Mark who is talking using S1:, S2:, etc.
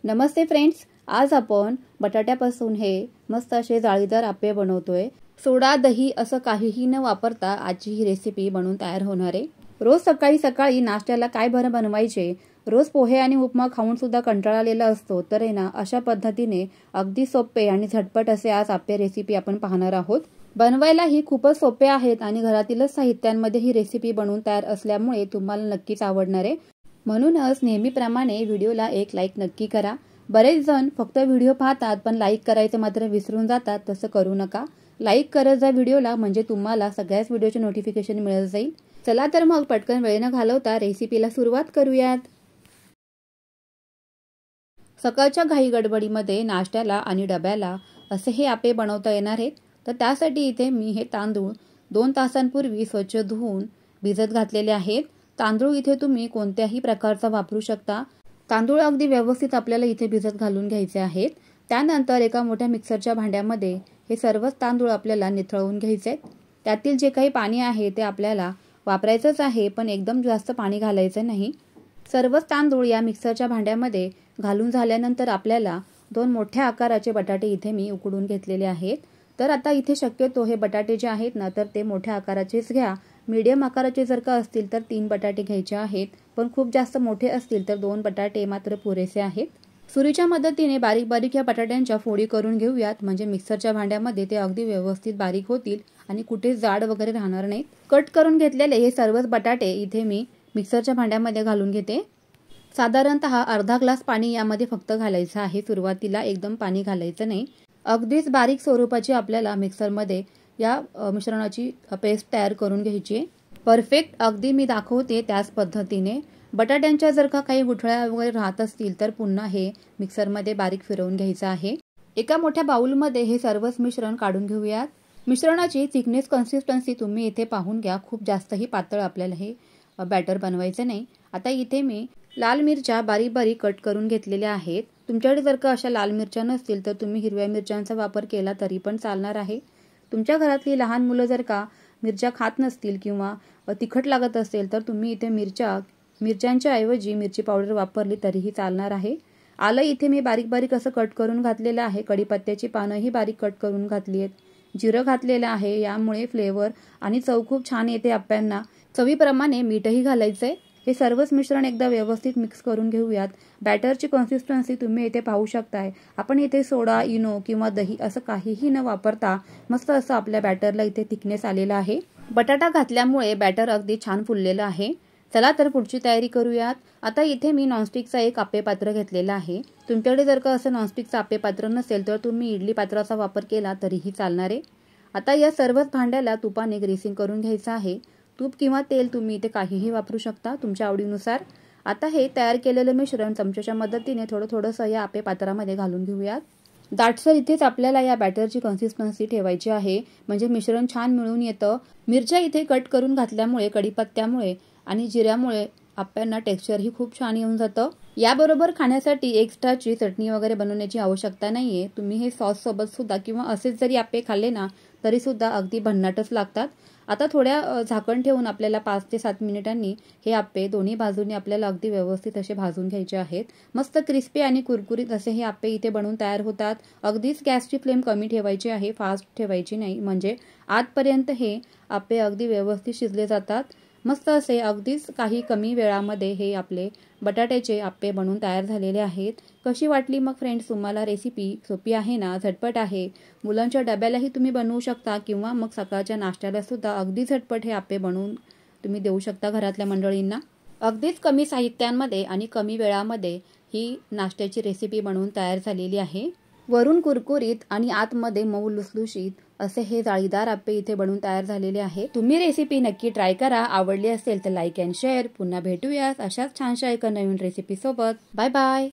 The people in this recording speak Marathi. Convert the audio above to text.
S1: नमस्ते फ्रेंड्स, आज आपण बटाट्यापासून हे मस्त असे जाळीदार आप्पे बनवतोय। सोडा दही असं काहीही न वापरता आजची ही रेसिपी बनवून तयार होणार आहे। रोज सकाळी सकाळी नाश्त्याला काय बनवायचे, रोज पोहे आणि उपमा खाऊन सुद्धा कंटाळलेला असतो, तर आहे ना अशा पद्धतीने अगदी सोपे आणि झटपट असे आज आप्पे रेसिपी आपण पाहणार आहोत। बनवायला ही खूपच सोपे आहेत आणि घरातीलच साहित्यांमध्ये ही रेसिपी बनवून तयार असल्यामुळे तुम्हाला नक्कीच आवडणार आहे। म्हणूनच नेहमीप्रमाणे व्हिडिओला एक लाईक नक्की करा। बरेच जण फक्त व्हिडिओ पाहतात पण लाईक करायचं मात्र विसरून जातात, तसं करू नका। लाईक करत जा व्हिडिओला, म्हणजे तुम्हाला सगळ्याच व्हिडिओचे नोटिफिकेशन मिळत जाईल। चला तर मग पटकन वेळ न घालवता रेसिपीला सुरुवात करूयात। सकाळच्या घाई गडबडीमध्ये नाश्त्याला आणि डब्याला असे हे आप्पे बनवता येणार आहेत। तर त्यासाठी इथे मी हे तांदूळ 2 तासांपूर्वी स्वच्छ धुवून भिजत घातलेले आहेत। तांदूळ इथे तुम्ही कोणत्याही प्रकारचा वापरू शकता। तांदूळ अगदी व्यवस्थित आपल्याला इथे भिजत घालून घ्यायचे आहेत। त्यानंतर एका मोठ्या मिक्सरच्या भांड्यामध्ये हे सर्वच तांदूळ आपल्याला निथळून घ्यायचे। त्यातील जे काही पाणी आहे ते आपल्याला वापरायचंच आहे, पण एकदम जास्त पाणी घालायचं नाही। सर्वच तांदूळ या मिक्सरच्या भांड्यामध्ये घालून झाल्यानंतर आपल्याला 2 मोठ्या आकाराचे बटाटे इथे मी उकडून घेतलेले आहेत। तर आता इथे शक्यतो हे बटाटे जे आहेत ना, तर ते मोठ्या आकाराचेच घ्या। मीडियम आकाराचे जर का असतील तर 3 बटाटे घ्यायचे आहेत, पण खूप जास्त मोठे असतील तर 2 बटाटे मात्र पुरेसे आहेत। सुरीच्या मदतीने बारीक बारीक या बटाट्यांच्या फोडी करून घेऊयात, म्हणजे मिक्सरच्या भांड्यामध्ये ते अगदी व्यवस्थित बारीक होतील आणि कुठे जाड वगैरे राहणार नाही। कट करून घेतलेले हे सर्वच बटाटे इथे मी मिक्सरच्या भांड्यामध्ये घालून घेते। साधारणतः अर्धा ग्लास पाणी यामध्ये फक्त घालायचं आहे। सुरुवातीला एकदम पाणी घालायचं नाही। अगदीच बारीक स्वरूपाची आपल्याला मिक्सरमध्ये या मिश्रणाची पेस्ट तयार करून घ्यायची। परफेक्ट अगदी मी दाखवते त्याच पद्धतीने। बटाट्यांच्या जर का काही गुठळ्या वगैरे राहत असतील तर पुन्हा हे मिक्सरमध्ये बारीक फिरवून घ्यायचं आहे। एका मोठ्या बाउलमध्ये हे सर्वच मिश्रण काढून घेऊयात। मिश्रणाची थिकनेस कन्सिस्टन्सी तुम्ही इथे पाहून घ्या, खूप जास्तही पातळ आपल्याला हे बॅटर बनवायचं नाही। आता इथे मी लाल मिरच्या बारीक बारीक कट करून घेतलेल्या आहेत। तुमच्याकडे जर का अशा लाल मिरच्या नसतील तर तुम्ही हिरव्या मिरच्यांचा वापर केला तरी पण चालणार आहे। तुमच्या घरातली लहान मुलं जर का मिरच्या खात नसतील किंवा तिखट लागत असेल तर तुम्ही इथे मिरच्यांच्या ऐवजी मिरची पावडर वापरली तरीही चालणार आहे। आलं इथे मी बारीक बारीक असं कट करून घातलेलं आहे। कढीपत्त्याची पानंही बारीक कट करून घातली आहेत। जिरं घातलेलं आहे, यामुळे फ्लेवर आणि चव खूप छान येते आप्यांना। चवीप्रमाणे मीठही घालायचंय। हे सर्वच मिश्रण एकदा व्यवस्थित मिक्स करून घेऊयात। बॅटरची कन्सिस्टन्सी तुम्ही इथे पाहू शकताय। आपण इथे सोडा, इनो किंवा दही असं काहीही न वापरता मस्त असं आपल्या बॅटरला इथे थिकनेस आलेला आहे। बटाटा घातल्यामुळे बॅटर अगदी छान फुललेलं आहे। चला तर पुढची तयारी करूयात। आता इथे मी नॉनस्टिकचा एक आप्पे पात्र घेतलेला आहे। तुमच्याकडे जर का असं नॉनस्टिकचं आप्पे पात्र नसेल तर तुम्ही इडली पात्राचा वापर केला तरीही चालणार आहे। आता या सर्वच भांड्याला तुपाने ग्रीसिंग करून घ्यायचं आहे। तूप किंवा तेल तुम्ही इथे काहीही वापरू शकता तुमच्या आवडीनुसार। आता हे तयार केलेलं मिश्रण चमच्याच्या मदतीने थोडंसं या आप्पे पात्रामध्ये घालून घेऊयात। दाटसर इथेच आपल्याला या बॅटरची कन्सिस्टन्सी ठेवायची आहे, म्हणजे मिश्रण छान मिळून येतं। मिरच्या इथे कट करून घातल्यामुळे, कढीपत्त्यामुळे आणि जिऱ्यामुळे आप्यांना टेक्स्चरही खूप छान येऊन जातं। याबरोबर खाण्यासाठी एक्स्ट्राची चटणी वगैरे बनवण्याची आवश्यकता नाहीये। तुम्ही हे सॉस सोबत सुद्धा किंवा असेच जरी आप्पे खाल्ले ना तरी सुद्धा अगदी भन्नाटच लागतात। आता थोड्या झाकण ठेवून आपल्याला 5 ते 7 मिनिटांनी हे आप्पे दोन्ही बाजूंनी आपल्याला अगदी व्यवस्थित असे भाजून घ्यायचे आहेत। मस्त क्रिस्पी आणि कुरकुरीत असे हे आप्पे इथे बनवून तयार होतात। अगदीच गॅसची फ्लेम कमी ठेवायची आहे, फास्ट ठेवायची नाही, म्हणजे आतपर्यंत हे आप्पे अगदी व्यवस्थित शिजले जातात। मस्त असे अगदीच काही कमी वेळामध्ये हे आपले बटाट्याचे आप्पे बनवून तयार झालेले आहेत। कशी वाटली मग फ्रेंड्स तुम्हाला रेसिपी? सोपी आहे ना, झटपट आहे। मुलांच्या डब्यालाही तुम्ही बनवू शकता किंवा मग सकाळच्या नाश्त्याला सुद्धा अगदी झटपट हे आप्पे बनवून तुम्ही देऊ शकता घरातल्या मंडळींना। अगदीच कमी साहित्यांमध्ये आणि कमी वेळामध्ये ही नाश्त्याची रेसिपी बनवून तयार झालेली आहे। वरून कुरकुरीत आणि आतमध्ये मऊ लुसलुशीत असे हे जाळीदार आप्पे इथे बनवून तयार झालेले आहे। तुम्ही रेसिपी नक्की ट्राय करा। आवडली असेल तर लाईक अँड शेअर। पुन्हा भेटूयात अशाच छानशा एका नवीन रेसिपी सोबत। Bye bye.